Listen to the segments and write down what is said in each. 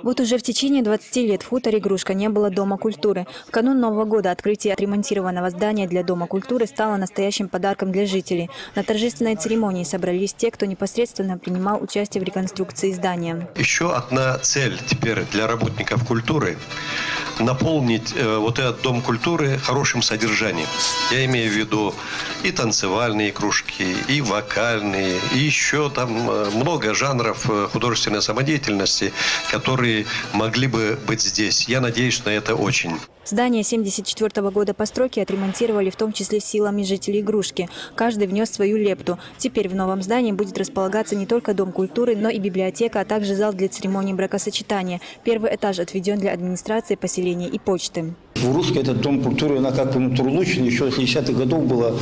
Вот уже в течение 20 лет в хуторе Грушка не было Дома культуры. В канун Нового года открытие отремонтированного здания для Дома культуры стало настоящим подарком для жителей. На торжественной церемонии собрались те, кто непосредственно принимал участие в реконструкции здания. Еще одна цель теперь для работников культуры – наполнить вот этот Дом культуры хорошим содержанием. Я имею в виду и танцевальные кружки, и вокальные, и еще там много жанров художественной самодеятельности, которые могли бы быть здесь. Я надеюсь на это очень. Здание 1974 года постройки отремонтировали в том числе силами жителей Грушки. Каждый внес свою лепту. Теперь в новом здании будет располагаться не только Дом культуры, но и библиотека, а также зал для церемонии бракосочетания. Первый этаж отведен для администрации, поселения и почты. В Грушке этот Дом культуры, она как Турлучин, еще с 70-х годов была,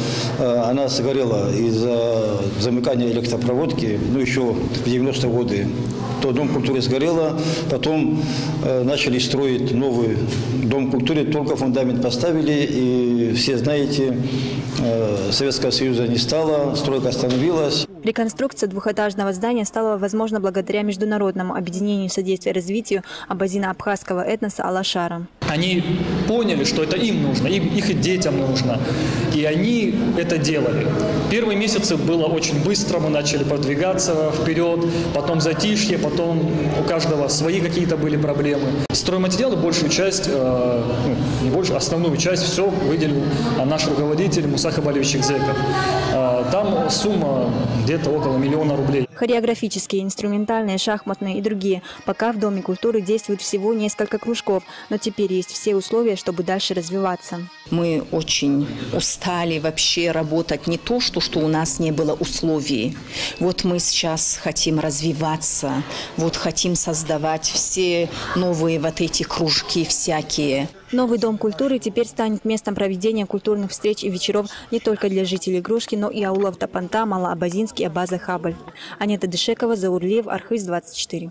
она сгорела из-за замыкания электропроводки, еще в 90-е годы. То Дом культуры сгорела, потом начали строить новый Дом культуры, только фундамент поставили, и все знаете, Советского Союза не стало, стройка остановилась. Реконструкция двухэтажного здания стала возможна благодаря международному объединению содействия развитию абазино-абхазского этноса Алашара. Они поняли, что это им нужно, их и детям нужно. И они это делали. Первые месяцы было очень быстро, мы начали продвигаться вперед, потом затишье, потом у каждого свои какие-то были проблемы. Стройматериалы большую часть, не большую, основную часть, все выделил наш руководитель Муса Хабалевич Экзеков. Там сумма где-то около 1 000 000 рублей. Хореографические, инструментальные, шахматные и другие. Пока в Доме культуры действует всего несколько кружков, но теперь есть все условия, чтобы дальше развиваться. Мы очень устали вообще работать. Не то, что у нас не было условий. Вот мы сейчас хотим развиваться, вот хотим создавать все новые вот эти кружки всякие. Новый Дом культуры теперь станет местом проведения культурных встреч и вечеров не только для жителей Грушки, но и аулов Тапанта, Малоабазинский, Абаза, Хабаль. Анета Дышекова, Заурлиев, Архыз, 24.